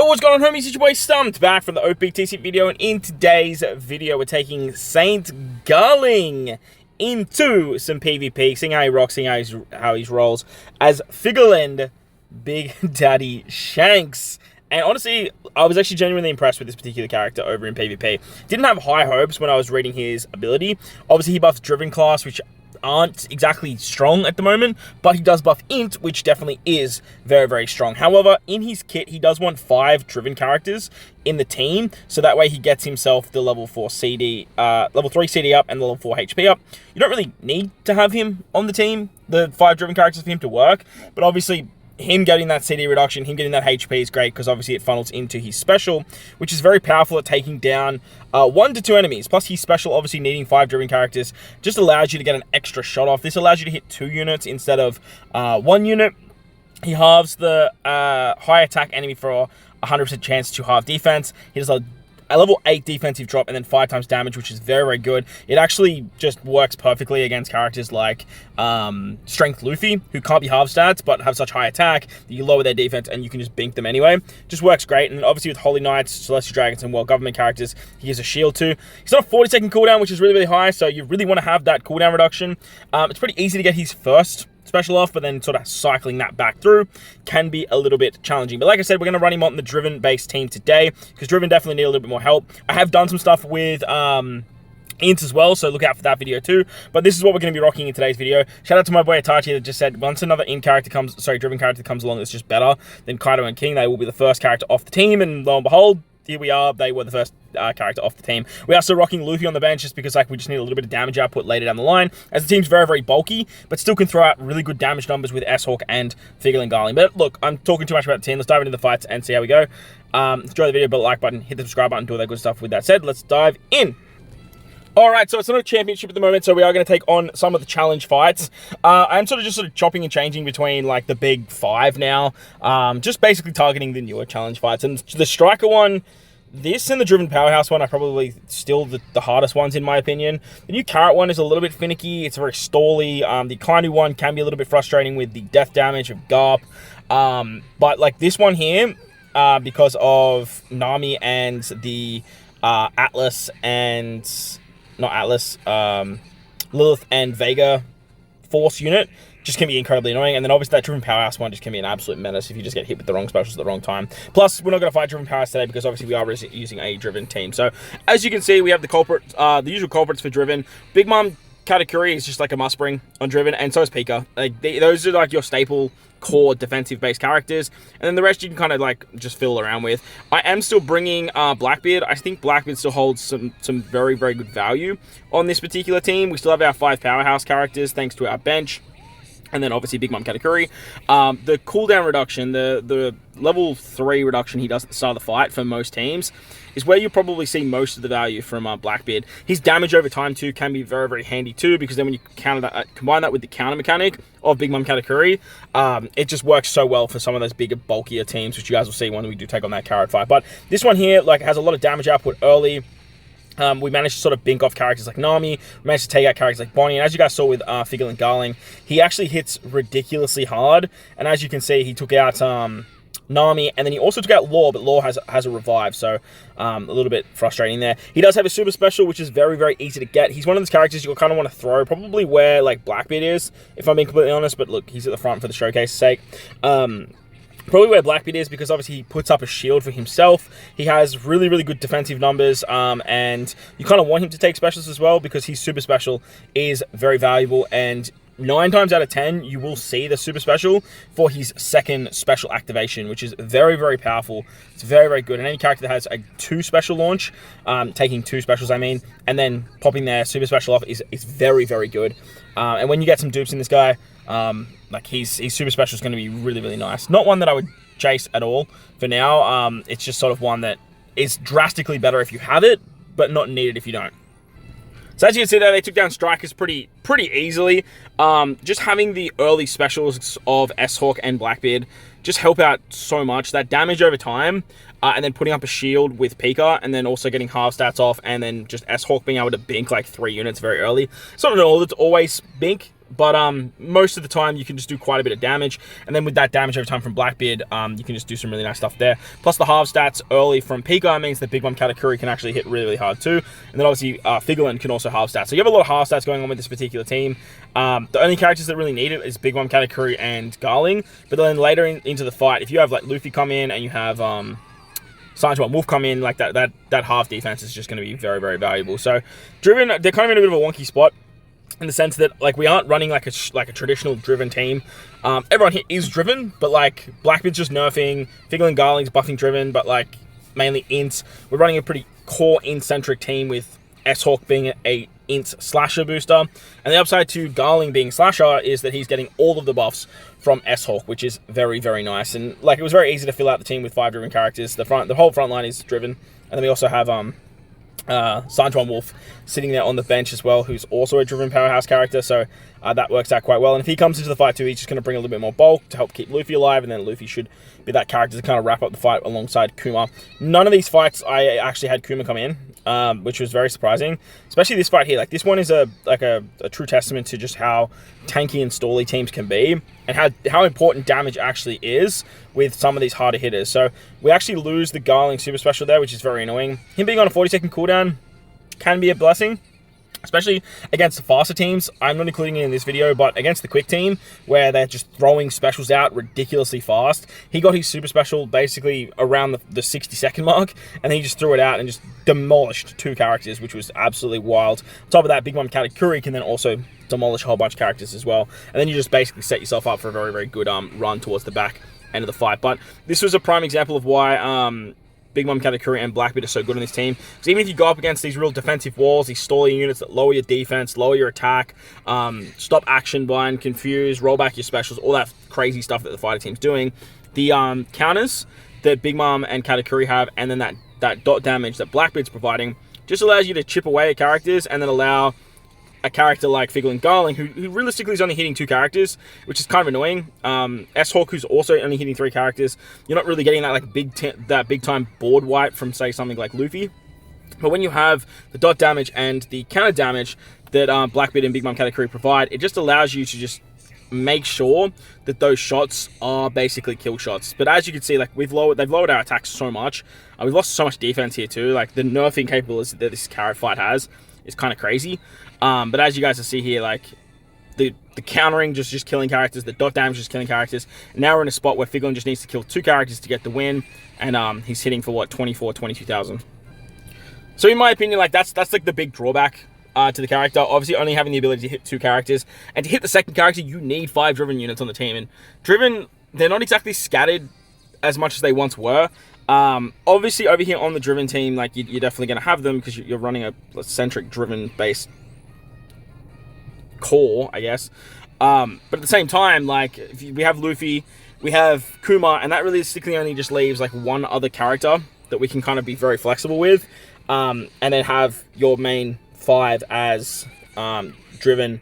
Yo, what's going on, homies? It's your boy Stumped, back from the OPTC video, and in today's video, we're taking Saint Garling into some PvP, seeing how he rocks, seeing how he rolls as Figureland Big Daddy Shanks. And honestly, I was actually genuinely impressed with this particular character over in PvP. Didn't have high hopes when I was reading his ability. Obviously, he buffs Driven class, which aren't exactly strong at the moment, but he does buff Int, which definitely is very, very strong. However, in his kit, he does want 5 Driven characters in the team, so that way he gets himself the level 4 CD, level 3 CD up and the level 4 HP up. You don't really need to have him on the team, the 5 Driven characters, for him to work, but obviously him getting that CD reduction, him getting that HP is great because obviously it funnels into his special, which is very powerful at taking down 1 to 2 enemies. Plus his special, obviously needing 5 Driven characters, just allows you to get an extra shot off. This allows you to hit 2 units instead of 1 unit. He halves the high attack enemy for a 100% chance to halve defense. He does a level 8 defensive drop and then 5 times damage, which is very, very good. It actually just works perfectly against characters like Strength Luffy, who can't be half stats, but have such high attack that you lower their defense and you can just bink them anyway. Just works great. And obviously with Holy Knights, Celestial Dragons, and World Government characters, he gives a shield too. He's on a 40-second cooldown, which is really, really high, so you really want to have that cooldown reduction. It's pretty easy to get his first special off, but then sort of cycling that back through can be a little bit challenging. But like I said, we're going to run him on the Driven-based team today, because Driven definitely need a little bit more help. I have done some stuff with Int as well, so look out for that video too. But this is what we're going to be rocking in today's video. Shout out to my boy Itachi that just said, once another Driven character comes along that's just better than Kaido and King, they will be the first character off the team, and lo and behold, here we are. They were the first character off the team. We're also rocking Luffy on the bench just because we just need a little bit of damage output later down the line, as the team's very, very bulky, but still can throw out really good damage numbers with S-Hawk and Figureland Garling. But look, I'm talking too much about the team. Let's dive into the fights and see how we go. Enjoy the video, but like button, hit the subscribe button, do all that good stuff. With that said, let's dive in. Alright, so it's not a championship at the moment, so we are going to take on some of the challenge fights. I'm sort of chopping and changing between like the big 5 now, just basically targeting the newer challenge fights. And the Striker one, this and the Driven Powerhouse one are probably still the hardest ones in my opinion. The new Carrot one is a little bit finicky, it's very stally. The Kainu one can be a little bit frustrating with the death damage of Garp. But like this one here, because of Nami and the Atlas and... not Atlas, Lilith and Vega Force unit just can be incredibly annoying. And then obviously that Driven Powerhouse one just can be an absolute menace if you just get hit with the wrong specials at the wrong time. Plus, we're not going to fight Driven Powerhouse today because obviously we are using a Driven team. So, as you can see, we have the usual culprits for Driven. Big Mom Katakuri is just like a must bring on Driven, and so is Pika. Like, those are like your staple core defensive based characters, and then the rest you can kind of like just fiddle around with. I am still bringing Blackbeard. I think Blackbeard still holds some very, very good value on this particular team. We still have our 5 powerhouse characters thanks to our bench, and then obviously Big Mom Katakuri. The cooldown reduction, the level 3 reduction he does at the start of the fight for most teams is where you probably see most of the value from Blackbeard. His damage over time too can be very, very handy too, because then when you combine that with the counter mechanic of Big Mom Katakuri, it just works so well for some of those bigger, bulkier teams, which you guys will see when we do take on that carrot fight. But this one here has a lot of damage output early. We managed to sort of bink off characters like Nami. We managed to take out characters like Bonnie. And as you guys saw with Figureland Garling, he actually hits ridiculously hard. And as you can see, he took out Nami, and then he also took out Law, but Law has a revive, so a little bit frustrating there. He does have a super special, which is very, very easy to get. He's one of those characters you'll kind of want to throw, probably where like Blackbeard is, if I'm being completely honest, but look, he's at the front for the showcase's sake. Probably where Blackbeard is, because obviously he puts up a shield for himself. He has really, really good defensive numbers, and you kind of want him to take specials as well, because his super special is very valuable, and 9 times out of 10, you will see the super special for his second special activation, which is very, very powerful. It's very, very good. And any character that has a 2 special launch, taking 2 specials, I mean, and then popping their super special off is very, very good. And when you get some dupes in this guy, like his super special is going to be really, really nice. Not one that I would chase at all for now. It's just sort of one that is drastically better if you have it, but not needed if you don't. So as you can see there, they took down Strikers pretty easily. Just having the early specials of S-Hawk and Blackbeard just help out so much. That damage over time, and then putting up a shield with Pika, and then also getting half stats off, and then just S-Hawk being able to bink like 3 units very early. It's not at all, it's always bink, But most of the time, you can just do quite a bit of damage. And then with that damage over time from Blackbeard, you can just do some really nice stuff there. Plus the halve stats early from Pikqchu means that Big Mom Katakuri can actually hit really, really hard too. And then obviously, Figurlin can also halve stats. So you have a lot of halve stats going on with this particular team. The only characters that really need it is Big Mom Katakuri and Garling. But then later into the fight, if you have like Luffy come in and you have Santana and Wolf come in, like that half defense is just going to be very, very valuable. So Driven, they're kind of in a bit of a wonky spot, in the sense that like we aren't running like a traditional Driven team. Everyone here is Driven, but like Blackbeard's just nerfing, Figgle and Garling's buffing Driven, but like mainly ints. We're running a pretty core int-centric team with S-Hawk being a int slasher booster, and the upside to Garling being slasher is that he's getting all of the buffs from S-Hawk, which is very, very nice. And like it was very easy to fill out the team with 5 Driven characters. The whole front line is Driven, and then we also have Santana Wolf sitting there on the bench as well, who's also a Driven powerhouse character, so that works out quite well. And if he comes into the fight too, he's just going to bring a little bit more bulk to help keep Luffy alive, and then Luffy should be that character to kind of wrap up the fight alongside Kuma. None of these fights I actually had Kuma come in, which was very surprising, especially this fight here. Like this one is a true testament to just how tanky and stally teams can be, and how important damage actually is with some of these harder hitters. So we actually lose the Garling super special there, which is very annoying. Him being on a 40-second cooldown can be a blessing, especially against the faster teams. I'm not including it in this video, but against the quick team, where they're just throwing specials out ridiculously fast, he got his super special basically around the 60-second mark, and then he just threw it out and just demolished 2 characters, which was absolutely wild. On top of that, Big Mom Katakuri can then also demolish a whole bunch of characters as well, and then you just basically set yourself up for a very, very good run towards the back end of the fight. But this was a prime example of why Big Mom Katakuri and Blackbeard are so good on this team. Because even if you go up against these real defensive walls, these stalling units that lower your defense, lower your attack, stop action bind, confuse, roll back your specials, all that crazy stuff that the fighter team's doing, the counters that Big Mom and Katakuri have, and then that dot damage that Blackbeard's providing, just allows you to chip away at characters and then allow a character like Figgle and Garling, who realistically is only hitting 2 characters, which is kind of annoying. S-Hawk, who's also only hitting 3 characters, you're not really getting that like big time board wipe from, say, something like Luffy. But when you have the dot damage and the counter damage that Blackbeard and Big Mom Katakuri provide, it just allows you to just make sure that those shots are basically kill shots. But as you can see, like they've lowered our attacks so much. We've lost so much defense here too. Like the nerfing capabilities that this carrot fight has is kind of crazy. But as you guys can see here, like the countering just killing characters, the dot damage just killing characters. And now we're in a spot where Figurlin just needs to kill 2 characters to get the win, and he's hitting for what, 22,000. So in my opinion, like that's like the big drawback to the character. Obviously, only having the ability to hit 2 characters, and to hit the second character, you need 5 Driven units on the team. And Driven, they're not exactly scattered as much as they once were. Obviously, over here on the Driven team, like you're definitely going to have them because you're running a centric Driven based core, I guess. But at the same time, like we have Luffy, we have Kuma, and that realistically only just leaves like 1 other character that we can kind of be very flexible with, and then have your main 5 as Driven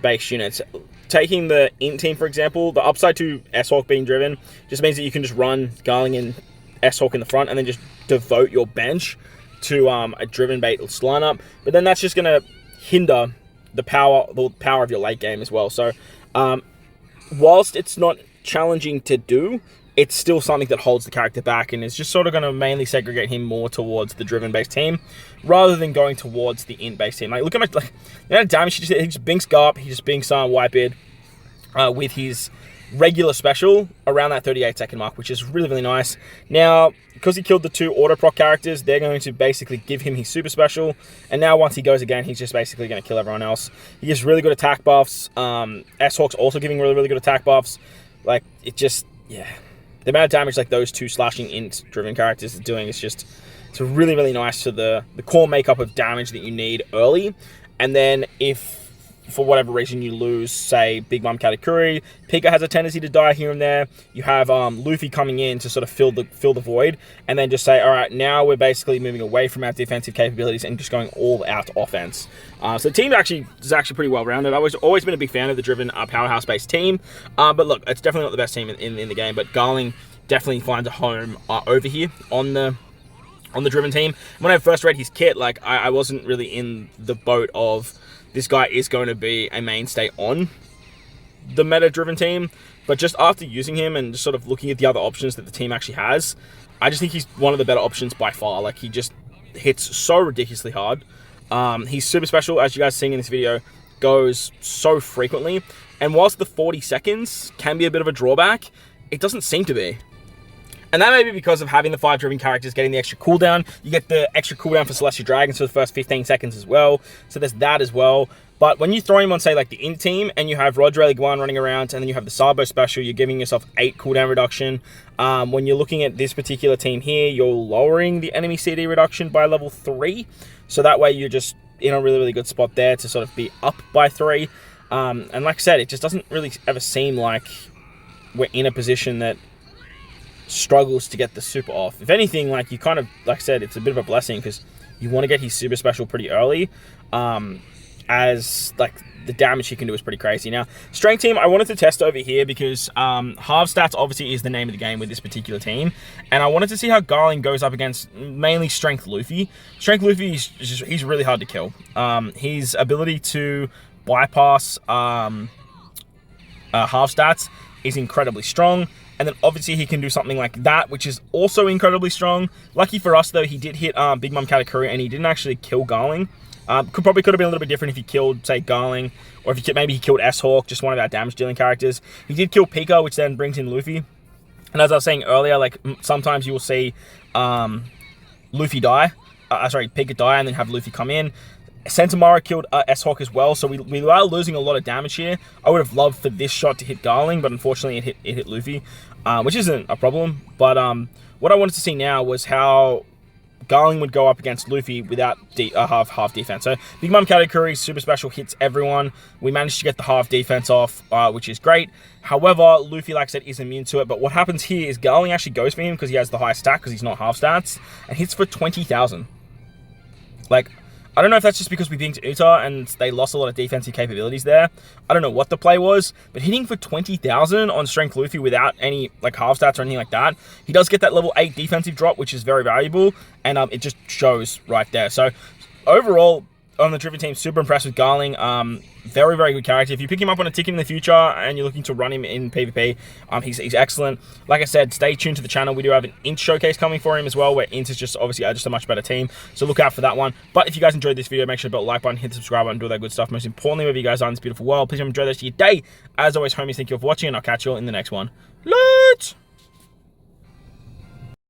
based units. Taking the int team, for example, the upside to S-Hawk being Driven just means that you can just run Garling and S-Hawk in the front and then just devote your bench to a Driven bait lineup. But then that's just going to hinder the power of your late game as well. So whilst it's not challenging to do, it's still something that holds the character back and is just sort of going to mainly segregate him more towards the Driven-based team rather than going towards the int-based team. Like, look at my damage he just binks Garp, he just binks Whitebeard with his regular special around that 38-second mark, which is really, really nice. Now, because he killed the 2 auto-proc characters, they're going to basically give him his super special, and now once he goes again, he's just basically going to kill everyone else. He gives really good attack buffs. S-Hawk's also giving really, really good attack buffs. Like, it just, yeah. The amount of damage like those 2 slashing int-driven characters are doing is just, it's really, really nice to the core makeup of damage that you need early. And then if, for whatever reason, you lose, say, Big Mom Katakuri, Pikqchu has a tendency to die here and there. You have Luffy coming in to sort of fill the void, and then just say, all right, now we're basically moving away from our defensive capabilities and just going all out offense. So the team is actually pretty well rounded. I've always been a big fan of the Driven powerhouse based team, but look, it's definitely not the best team in the game. But Garling definitely finds a home over here on the Driven team. When I first read his kit, like I wasn't really in the boat of this guy is going to be a mainstay on the meta-driven team, but just after using him and just sort of looking at the other options that the team actually has, I just think he's one of the better options by far. Like, he just hits so ridiculously hard. He's super special, as you guys are seeing in this video, goes so frequently. And whilst the 40 seconds can be a bit of a drawback, it doesn't seem to be. And that may be because of having the 5 driven characters getting the extra cooldown. You get the extra cooldown for Celestial Dragons for the first 15 seconds as well. So there's that as well. But when you throw him on, say, like the in team, and you have Rodrey Guan running around, and then you have the Sabo special, you're giving yourself 8 cooldown reduction. When you're looking at this particular team here, you're lowering the enemy CD reduction by level 3. So that way you're just in a really, really good spot there to sort of be up by 3. And like I said, it just doesn't really ever seem like we're in a position that struggles to get the super off. If anything, like, you kind of, like I said, it's a bit of a blessing because you want to get his super special pretty early. As like the damage he can do is pretty crazy. Now, strength team, I wanted to test over here because half stats obviously is the name of the game with this particular team, and I wanted to see how Garling goes up against mainly strength Luffy. Strength Luffy is just, he's really hard to kill. His ability to bypass half stats is incredibly strong. And then obviously he can do something like that, which is also incredibly strong. Lucky for us though, he did hit Big Mom Katakuri and he didn't actually kill Garling. Probably could have been a little bit different if he killed, say, Garling, or if maybe he killed S-Hawk, just one of our damage-dealing characters. He did kill Pikqchu, which then brings in Luffy. And as I was saying earlier, like, sometimes you will see Luffy die, Pikqchu die, and then have Luffy come in. Sentomara killed S-Hawk as well, so we are losing a lot of damage here. I would have loved for this shot to hit Garling, but unfortunately it hit Luffy, which isn't a problem. But what I wanted to see now was how Garling would go up against Luffy without half defense. So Big Mom Katakuri super special hits everyone. We managed to get the half defense off, which is great. However, Luffy, like I said, is immune to it. But what happens here is Garling actually goes for him because he has the high stack because he's not half stats, and hits for 20,000. Like, I don't know if that's just because we pinged Uta and they lost a lot of defensive capabilities there. I don't know what the play was, but hitting for 20,000 on Strength Luffy without any like half stats or anything like that, he does get that level 8 defensive drop, which is very valuable, and it just shows right there. So overall, on the Driven team, super impressed with Garling. Very, very good character. If you pick him up on a ticket in the future and you're looking to run him in PvP, he's excellent. Like I said, stay tuned to the channel. We do have an Int showcase coming for him as well, where Int is just obviously just a much better team. So look out for that one. But if you guys enjoyed this video, make sure to hit the like button, hit the subscribe button, do all that good stuff. Most importantly, wherever you guys are in this beautiful world, please enjoy the rest of your day. As always, homies, thank you for watching, and I'll catch you all in the next one. Let's